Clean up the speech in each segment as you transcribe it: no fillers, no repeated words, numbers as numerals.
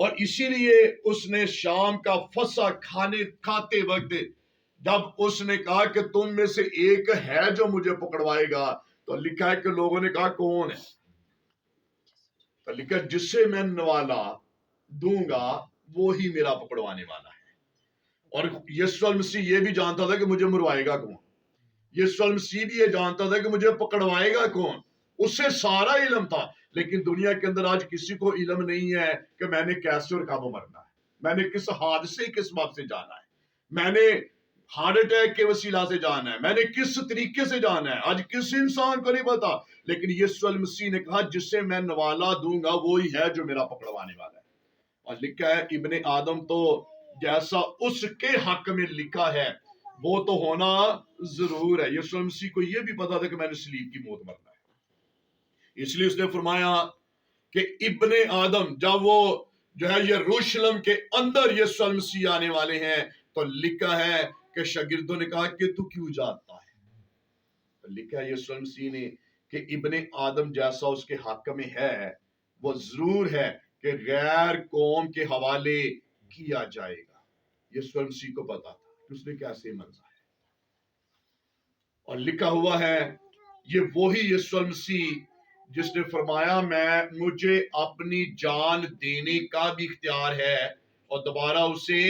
اور اسی لیے اس نے شام کا فسا کھاتے وقت جب اس نے کہا کہ تم میں سے ایک ہے جو مجھے پکڑوائے گا، تو لکھا ہے کہ لوگوں نے کہا کون ہے؟ تو لکھا جس سے میں نوالا دوں گا وہی میرا پکڑوانے والا ہے۔ اور یسوع المسیح یہ بھی جانتا تھا کہ مجھے مروائے گا کون، یسوع المسیح بھی یہ جانتا تھا کہ مجھے پکڑوائے گا کون، اسے سارا علم تھا۔ لیکن دنیا کے اندر آج کسی کو علم نہیں ہے کہ میں نے کیسے اور کب مرنا ہے، میں نے کس حادثے کے سبب سے جانا ہے، میں نے ہارٹ اٹیک کے وسیلہ سے جانا ہے، میں نے کس طریقے سے جانا ہے، آج کسی انسان کو نہیں پتا۔ لیکن یسوع المسیح نے کہا جس سے میں نوالا دوں گا وہی ہے جو میرا پکڑوانے والا ہے۔ اور لکھا ہے ابن آدم تو جیسا اس کے حق میں لکھا ہے وہ تو ہونا ضرور ہے۔ یسوع مسیح کو یہ بھی پتا تھا کہ میں نے صلیب کی موت مرنا ہے، اس لیے اس نے فرمایا کہ ابن آدم جب وہ جو ہے یروشلم کے اندر یسوع مسیح آنے والے ہیں تو لکھا ہے کہ شاگردوں نے کہا کہ تو کیوں جاتا ہے؟ لکھا ہے یسوع مسیح نے کہ ابن آدم جیسا اس کے حق میں ہے وہ ضرور ہے کہ غیر قوم کے حوالے کیا جائے گا۔ یسوع مسیح کو پتا تھا کہ اس نے کیسے مرنا ہے، اور لکھا ہوا ہے یہ وہی یسوع مسیح جس نے فرمایا مجھے اپنی جان دینے کا بھی اختیار ہے اور دوبارہ اسے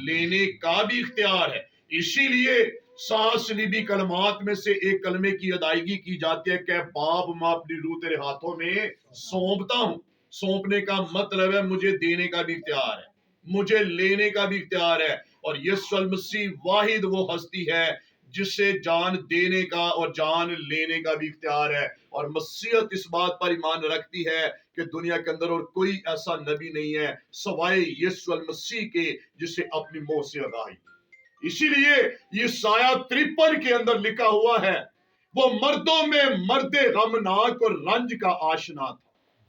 لینے کا بھی اختیار ہے۔ اسی لیے 7 صلیبی کلمات میں سے ایک کلمے کی ادائیگی کی جاتی ہے کہ باپ میں اپنی روح تیرے ہاتھوں میں سونپتا ہوں۔ سونپنے کا مطلب ہے مجھے دینے کا بھی اختیار ہے، مجھے لینے کا بھی اختیار ہے۔ اور یسوع المسیح واحد وہ ہستی ہے جس سے جان دینے کا اور جان لینے کا بھی اختیار ہے۔ اور مسیحیت اس بات پر ایمان رکھتی ہے کہ دنیا کے اندر اور کوئی ایسا نبی نہیں ہے سوائے یسوع المسیح کے جسے اپنی موت سے آگاہی۔ اسی لیے یہ سایہ 53 کے اندر لکھا ہوا ہے وہ مردوں میں مرد غمناک اور رنج کا آشنا تھا،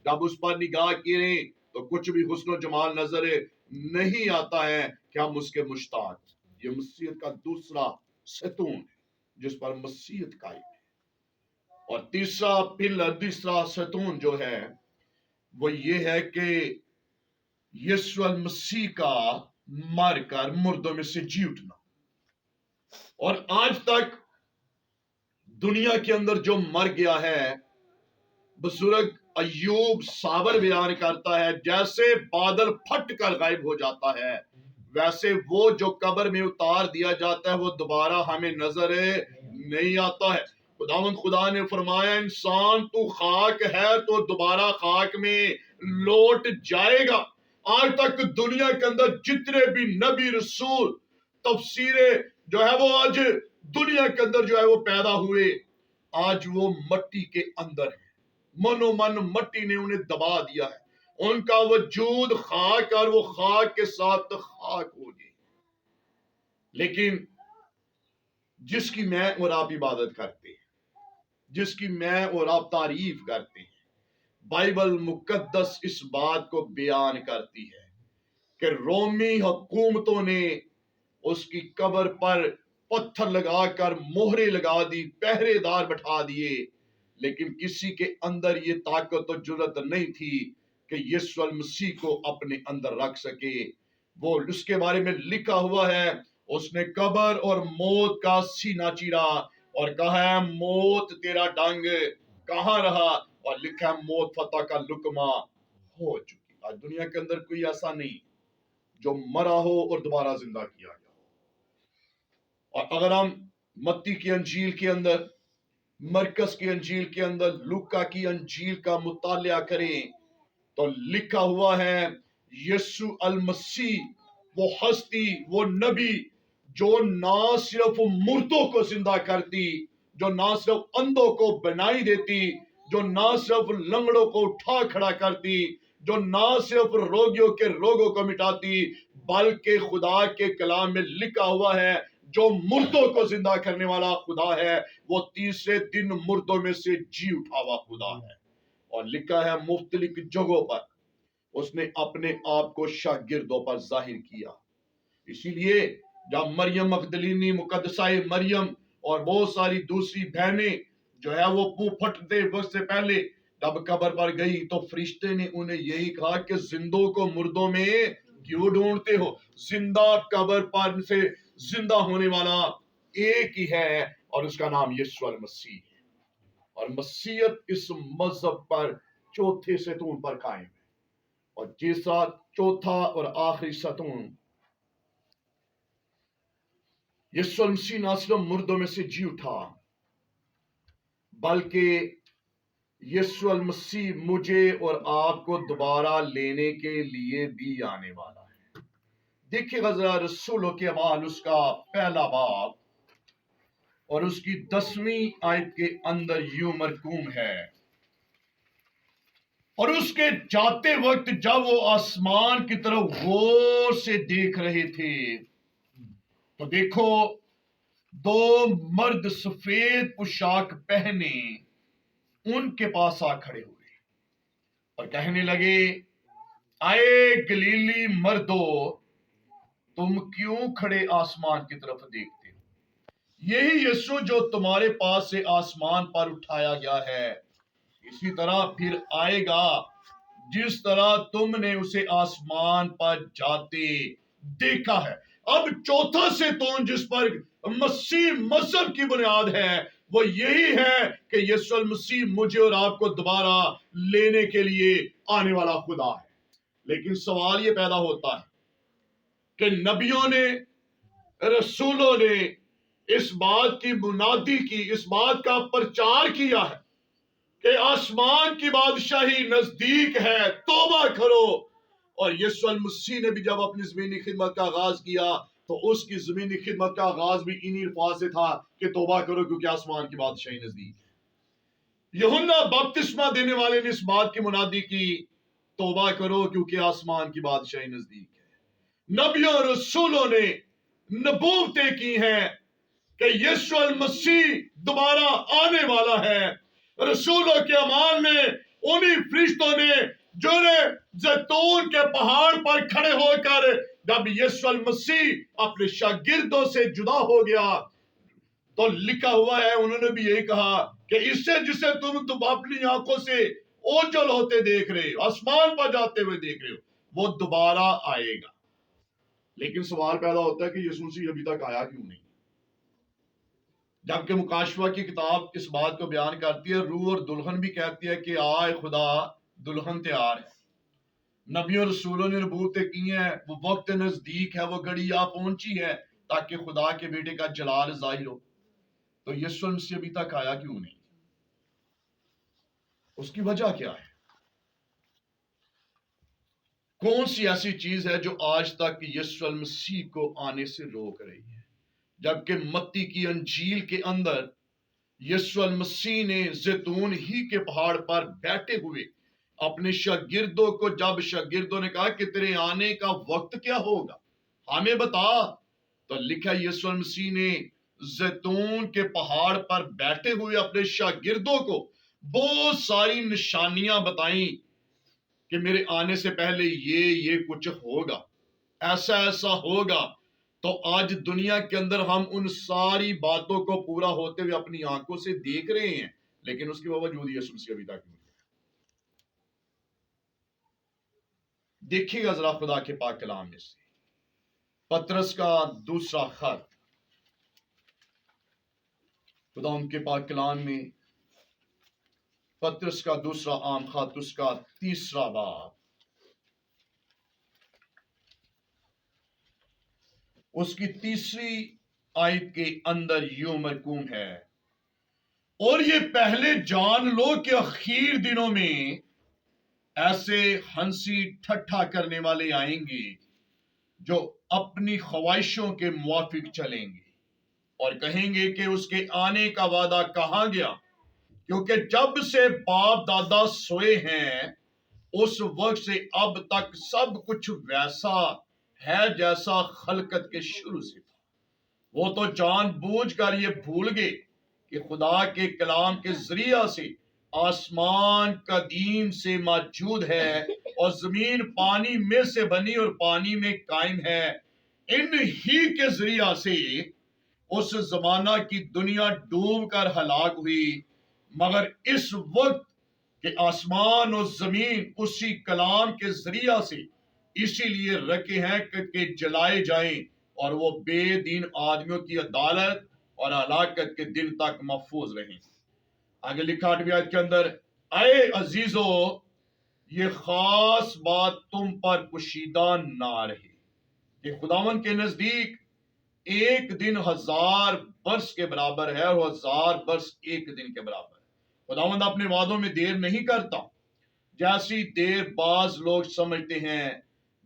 جب اس پر نگاہ کریں تو کچھ بھی حسن و جمال نظر نہیں آتا ہے کہ ہم اس کے مشتاق۔ یہ مسیحیت کا دوسرا ستون ہے جس پر مسیحیت قائم ہے۔ اور تیسرا پلر، تیسرا ستون جو ہے وہ یہ ہے کہ یسوع المسیح کا مر کر مردوں میں سے جی اٹھنا۔ اور آج تک دنیا کے اندر جو مر گیا ہے، بزرگ ایوب صابر بیان کرتا ہے جیسے بادل پھٹ کر غائب ہو جاتا ہے ویسے وہ جو قبر میں اتار دیا جاتا ہے وہ دوبارہ ہمیں نظر نہیں آتا ہے۔ خداوند خدا نے فرمایا انسان تو خاک ہے تو دوبارہ خاک میں لوٹ جائے گا۔ آج تک دنیا کے اندر جتنے بھی نبی رسول تفسیریں جو ہے وہ آج دنیا کے اندر جو ہے وہ پیدا ہوئے، آج وہ مٹی کے اندر ہے، منو من مٹی نے انہیں دبا دیا ہے، ان کا وجود خاک اور وہ خاک کے ساتھ خاک ہو گئی۔ لیکن جس کی میں اور آپ عبادت کرتے ہیں، جس کی میں اور آپ تعریف کرتے ہیں، بائبل مقدس اس بات کو بیان کرتی ہے کہ رومی حکومتوں نے اس کی قبر پر پتھر لگا کر مہرے لگا دی، پہرے دار بٹھا دیے، لیکن کسی کے اندر یہ طاقت و جرات نہیں تھی کہ یسوع المسیح کو اپنے اندر رکھ سکے۔ وہ اس کے بارے میں لکھا ہوا ہے اس نے قبر اور موت کا سینہ چیرا اور کہا ہے موت تیرا ڈنگ کہاں رہا، اور لکھا ہے موت فتح کا لقمہ ہو چکی۔ آج دنیا کے اندر کوئی ایسا نہیں جو مرا ہو اور دوبارہ زندہ کیا گیا ہو۔ اور اگر ہم متی کی انجیل کے اندر، مرکز کی انجیل کے اندر، لوکا کی انجیل کا مطالعہ کریں تو لکھا ہوا ہے یسوع المسیح وہ ہستی، وہ نبی جو نہ صرف مردوں کو زندہ کرتی، جو نہ صرف اندھوں کو بنائی دیتی، جو نہ صرف لنگڑوں کو اٹھا کھڑا کرتی، جو نہ صرف روگیوں کے روگوں کو مٹاتی، بلکہ خدا کے کلام میں لکھا ہوا ہے جو مردوں کو زندہ کرنے والا خدا ہے وہ تیسرے دن مردوں میں سے جی اٹھا ہوا خدا ہے۔ اور لکھا ہے مختلف جگہوں پر اس نے اپنے آپ کو شاگردوں پر ظاہر کیا۔ اسی لیے جب مریم مگدلینی، مقدسہ مریم اور بہت ساری دوسری بہنیں جو ہے وہ منہ پھٹتے وقت سے پہلے جب قبر پر گئی تو فرشتے نے انہیں یہی کہا کہ زندوں کو مردوں میں کیوں ڈھونڈتے ہو؟ زندہ قبر پر سے زندہ ہونے والا ایک ہی ہے اور اس کا نام یسوع المسیح ہے، اور مسیحیت اس مذہب پر چوتھے ستون پر قائم ہے، اور جیسا چوتھا اور آخری ستون یسوع المسیح نہ صرف مردوں میں سے جی اٹھا بلکہ یسوع المسیح مجھے اور آپ کو دوبارہ لینے کے لیے بھی آنے والا ہے۔ دیکھیے ذرا رسولوں کے اعمال اس کا پہلا باب اور اس کی 10ویں آیت کے اندر یوں مرقوم ہے، اور اس کے جاتے وقت جب وہ آسمان کی طرف غور سے دیکھ رہے تھے تو دیکھو دو مرد سفید پوشاک پہنے ان کے پاس آ کھڑے ہوئے اور کہنے لگے، آئے گلیلی مردو، تم کیوں کھڑے آسمان کی طرف دیکھتے ہو؟ یہی یسوع جو تمہارے پاس سے آسمان پر اٹھایا گیا ہے اسی طرح پھر آئے گا جس طرح تم نے اسے آسمان پر جاتے دیکھا ہے۔ اب چوتھا ستون جس پر مسیح مذہب کی بنیاد ہے وہ یہی ہے کہ یسوع المسیح مجھے اور آپ کو دوبارہ لینے کے لیے آنے والا خدا ہے۔ لیکن سوال یہ پیدا ہوتا ہے کہ نبیوں نے، رسولوں نے اس بات کی منادی کی، اس بات کا پرچار کیا ہے کہ آسمان کی بادشاہی نزدیک ہے، توبہ کرو، اور یسوع المسیح نے بھی جب اپنی زمینی خدمت کا آغاز کیا تو اس کی زمینی خدمت کا آغاز بھی انہی الفاظ سے تھا کہ توبہ کرو کیونکہ آسمان کی بادشاہی نزدیک ہے۔ یوحنا بپتسمہ دینے والے نے اس بات کی منادی کی، توبہ کرو کیونکہ آسمان کی بادشاہی نزدیک ہے۔ نبیوں اور رسولوں نے نبوتیں کی ہیں کہ یسوع المسیح دوبارہ آنے والا ہے۔ رسولوں کے اعمال میں انہی فرشتوں نے جو زیتون کے پہاڑ پر کھڑے ہو کر جب یسوع المسیح اپنے شاگردوں سے جدا ہو گیا تو لکھا ہوا ہے، انہوں نے بھی یہی کہا کہ اس سے جسے تم اپنی آنکھوں سے اوجل ہوتے دیکھ رہے ہو، آسمان پر جاتے ہوئے دیکھ رہے ہو، وہ دوبارہ آئے گا۔ لیکن سوال پیدا ہوتا ہے کہ یسوع مسیح ابھی تک آیا کیوں نہیں؟ جبکہ مکاشفہ کی کتاب اس بات کو بیان کرتی ہے، روح اور دلہن بھی کہتی ہے کہ آئے خدا، دلہن تیار ہے۔ نبیوں رسولوں نے نبوتیں کی ہیں، وہ وقت نزدیک ہے، وہ گھڑی آ پہنچی ہے تاکہ خدا کے بیٹے کا جلال ظاہر ہو۔ تو یسوع مسیح ابھی تک آیا کیوں نہیں؟ اس کی وجہ کیا ہے؟ کون سی ایسی چیز ہے جو آج تک یسوع المسیح کو آنے سے روک رہی ہے؟ جبکہ متی کی انجیل کے اندر یسوع المسیح نے زیتون ہی کے پہاڑ پر بیٹھے ہوئے اپنے شاگردوں کو، جب شاگردوں نے کہا کہ تیرے آنے کا وقت کیا ہوگا، ہمیں بتا، تو لکھا یسوع المسیح نے زیتون کے پہاڑ پر بیٹھے ہوئے اپنے شاگردوں کو بہت ساری نشانیاں بتائیں کہ میرے آنے سے پہلے یہ کچھ ہوگا، ایسا ایسا ہوگا۔ تو آج دنیا کے اندر ہم ان ساری باتوں کو پورا ہوتے ہوئے اپنی آنکھوں سے دیکھ رہے ہیں، لیکن اس کے باوجود یسوع مسیح ابھی تک نہیں۔ دیکھیے گا ذرا خدا کے پاک کلام میں سے پطرس کا دوسرا خط، خدا ان کے پاک کلام میں پطرس کا دوسرا عام خط، اس کا 3 باب، اس کی 3 آیت کے اندر یوں مرقوم ہے، اور یہ پہلے جان لو کہ اخیر دنوں میں ایسے ہنسی ٹھٹھا کرنے والے آئیں گے جو اپنی خواہشوں کے موافق چلیں گے اور کہیں گے کہ اس کے آنے کا وعدہ کہاں گیا، کیونکہ جب سے باپ دادا سوئے ہیں اس وقت سے اب تک سب کچھ ویسا ہے جیسا خلقت کے شروع سے تھا۔ وہ تو جان بوجھ کر یہ بھول گئے کہ خدا کے کلام کے ذریعہ سے آسمان قدیم سے موجود ہے اور زمین پانی میں سے بنی اور پانی میں قائم ہے، ان ہی کے ذریعہ سے اس زمانہ کی دنیا ڈوب کر ہلاک ہوئی، مگر اس وقت کہ آسمان اور زمین اسی کلام کے ذریعہ سے اسی لیے رکھے ہیں کہ جلائے جائیں اور وہ بے دین آدمیوں کی عدالت اور ہلاکت کے دن تک محفوظ رہیں۔ آگے لکھا 8ویں آیت کے اندر، اے عزیزو یہ خاص بات تم پر پوشیدہ نہ رہے کہ خداوند کے نزدیک ایک دن 1000 برس کے برابر ہے اور 1000 برس ایک دن کے برابر ہے۔ خداوند اپنے وعدوں میں دیر نہیں کرتا جیسی دیر بعض لوگ سمجھتے ہیں،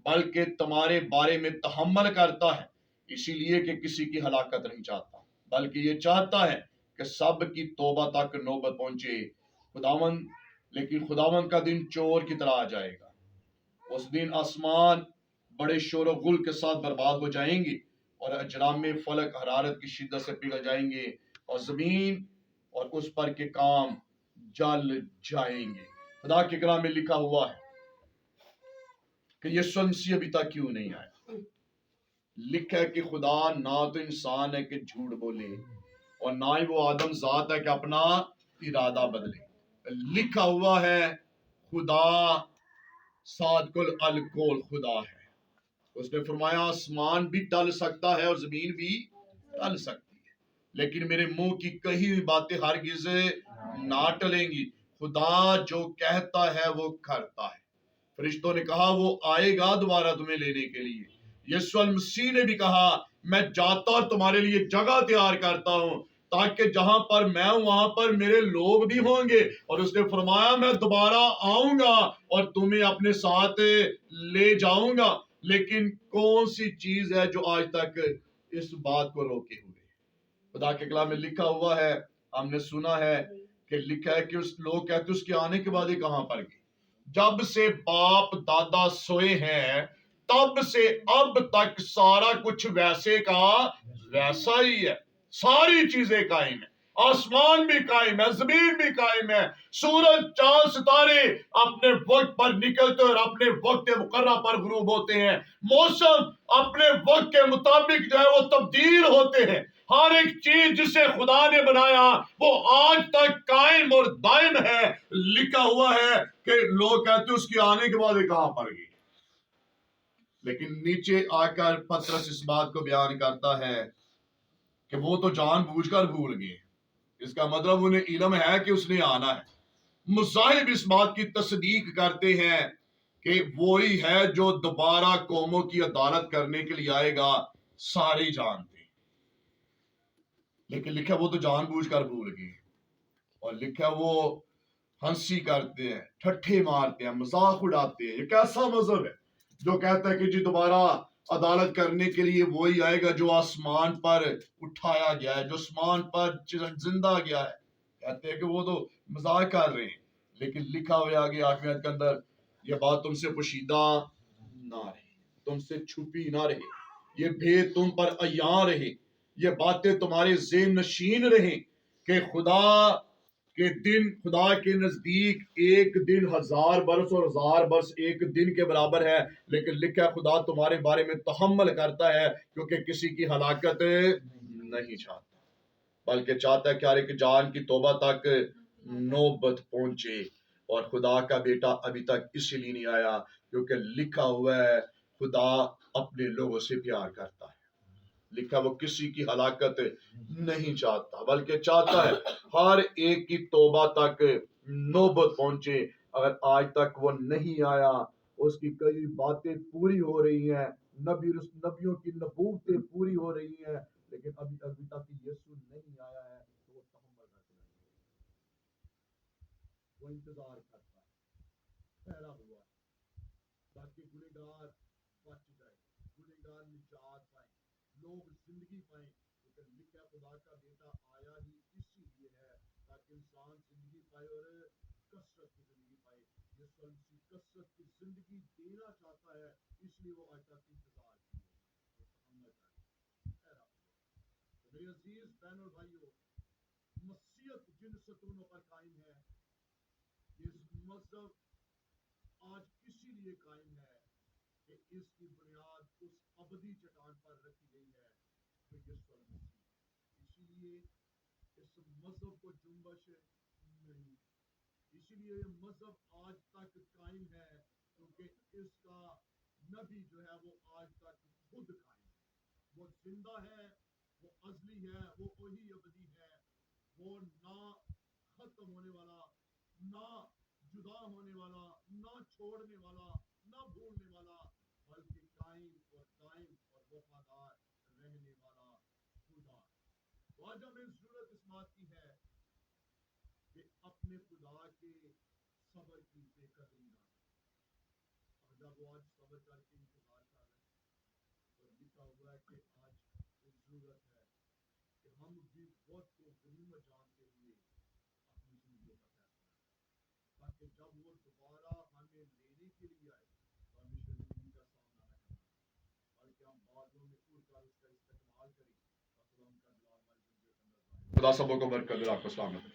بلکہ تمہارے بارے میں تحمل کرتا ہے، اسی لیے کہ کسی کی ہلاکت نہیں چاہتا، بلکہ یہ چاہتا ہے کہ سب کی توبہ تک نوبت پہنچے۔ لیکن خداوند کا دن چور کی طرح آ جائے گا۔ اس دن آسمان بڑے شور و غل کے ساتھ برباد ہو جائیں گے اور اجرام فلک حرارت کی شدت سے پگھل جائیں گے اور زمین اور اس پر کے کام جل جائیں گے۔ خدا کے کلام میں لکھا ہوا ہے کہ یسوع مسیح ابھی تک کیوں نہیں آیا۔ لکھا ہے کہ خدا نہ تو انسان ہے کہ جھوٹ بولے اور نہ ہی وہ آدم ذات ہے کہ اپنا ارادہ بدلے۔ لکھا ہوا ہے خدا صادق القول خدا ہے۔ اس نے فرمایا آسمان بھی ٹل سکتا ہے اور زمین بھی ٹل سکتی ہے، لیکن میرے منہ کی کہی ہوئی باتیں ہرگز نہ ٹلیں گی۔ خدا جو کہتا ہے وہ کرتا ہے۔ فرشتوں نے کہا وہ آئے گا دوبارہ تمہیں لینے کے لیے۔ یسوع مسیح نے بھی کہا میں جاتا اور تمہارے لیے جگہ تیار کرتا ہوں تاکہ جہاں پر میں ہوں وہاں پر میرے لوگ بھی ہوں گے، اور اس نے فرمایا میں دوبارہ آؤں گا اور تمہیں اپنے ساتھ لے جاؤں گا۔ لیکن کون سی چیز ہے جو آج تک اس بات کو روکے ہوئے؟ خدا کے کلام میں لکھا ہوا ہے، ہم نے سنا ہے کہ لکھا ہے کہ لوگ کہتے اس کے آنے کے بعد یہ کہاں پر گئی؟ جب سے باپ دادا سوئے ہیں تب سے اب تک سارا کچھ ویسے کا ویسا ہی ہے۔ ساری چیزیں قائم ہیں، آسمان بھی قائم ہے، زمین بھی قائم ہے، سورج چاند ستارے اپنے وقت پر نکلتے اور اپنے وقت مقررہ پر غروب ہوتے ہیں، موسم اپنے وقت کے مطابق جو ہے وہ تبدیل ہوتے ہیں۔ ہر ایک چیز جسے خدا نے بنایا وہ آج تک قائم اور دائم ہے۔ لکھا ہوا ہے کہ لوگ کہتے اس کے آنے کے بعد یہ کہاں پر گئی؟ لیکن نیچے آ کر پترس اس بات کو بیان کرتا ہے کہ وہ تو جان بوجھ کر بھول گئے، اس کا مطلب انہیں علم ہے کہ اس نے آنا ہے۔ مذاہب اس بات کی تصدیق کرتے ہیں کہ وہی ہے جو دوبارہ قوموں کی عدالت کرنے کے لیے آئے گا، سارے جانتے ہیں، لیکن لکھا وہ تو جان بوجھ کر بھول گئے، اور لکھا وہ ہنسی کرتے ہیں، ٹھٹھے مارتے ہیں، مذاق اڑاتے ہیں۔ یہ کیسا مذہب ہے جو کہتا ہے کہ جی دوبارہ عدالت کرنے کے لیے وہی آئے گا جو آسمان پر اٹھایا گیا ہے، جو آسمان پر زندہ گیا ہے؟ کہتے ہیں کہ وہ تو مذاق کر رہے ہیں، لیکن لکھا ہوا آگے 8ویں آیت کے اندر یہ بات تم سے پوشیدہ نہ رہے، تم سے چھپی نہ رہے، یہ بھید تم پر عیاں رہے، یہ باتیں تمہارے ذہن نشین رہیں کہ خدا کے نزدیک ایک دن 1000 برس اور 1000 برس ایک دن کے برابر ہے، لیکن لکھا ہے خدا تمہارے بارے میں تحمل کرتا ہے کیونکہ کسی کی ہلاکت نہیں چاہتا، بلکہ چاہتا ہے کہ ہر ایک جان کی توبہ تک نوبت پہنچے۔ اور خدا کا بیٹا ابھی تک اس لیے نہیں آیا کیونکہ لکھا ہوا ہے خدا اپنے لوگوں سے پیار کرتا ہے۔ لکھا وہ کسی کی ہلاکت نہیں چاہتا بلکہ چاہتا ہے ہر ایک کی توبہ تک نوبت پہنچے۔ اگر آج تک وہ نہیں آیا، اس کی کئی باتیں پوری ہو رہی ہیں، نبیوں کی نبوتیں پوری ہو رہی ہیں، لیکن ابھی تک یسوع نہیں آیا ہے، تو وہ تحمل کرتا ہے، وہ انتظار کرتا ہے، ٹھہرا ہوا ہے تاکہ گنہگار بچ جائے، گنہگار نجات پائے، لوگ زندگی پائیں، لیکن لکھا خدا کا بیٹا آیا ہی اسی لیے ہے تاکہ انسان زندگی پائے اور کثرت کی زندگی پائے۔ یسوع مسیح کثرت کی زندگی دینا چاہتا ہے، اس لیے وہ آج تک انتظار کیے، وہ تحمل کرے، ٹھہرا ہوا۔ میرے عزیز بہنوں اور بھائیوں، مسیحیت جن ستونوں پر قائم ہے، یہ مذہب آج اسی لیے قائم ہے کہ اس کی بنیاد اس ابدی چٹان پر رکھی گئی ہے جو یسوع مسیح۔ اسی لیے اس مذہب کو جنبش نہیں، اسی لیے یہ مذہب آج تک قائم ہے کیونکہ اس کا نبی جو ہے وہ آج تک خود قائم ہے، وہ زندہ ہے، وہ ازلی ہے، وہ وہی ابدی ہے، وہ نہ ختم ہونے والا، نہ جدا ہونے والا، نہ چھوڑنے والا، نہ بھولنے والا، بلکہ قائم اور دائم اور وفادار رہنے والا خدا۔ تو آج ہمیں ضرورت اس بات کی ہے کہ اپنے خدا کے صبر کی بے قدری نہ کریں۔ اور جب وہ آج صبر کر کے انتظار کر رہے ہیں تو لکھا ہوا ہے کہ آج ضرورت ہے کہ ہم بھی وقت کو غنیمت جانتے ہوئے اپنی زندگیوں کا فیصلہ کریں، تاکہ جب وہ دوبارہ ہمیں لینے کے لیے آئے تو ہمیں شرمندگی کا سامنا نہ کرنا پڑے، بلکہ ہم بادلوں میں اڑ کر اس کا استقبال کریں، خدا سبوں کو برکت دے۔ آپ کو السلام علیکم۔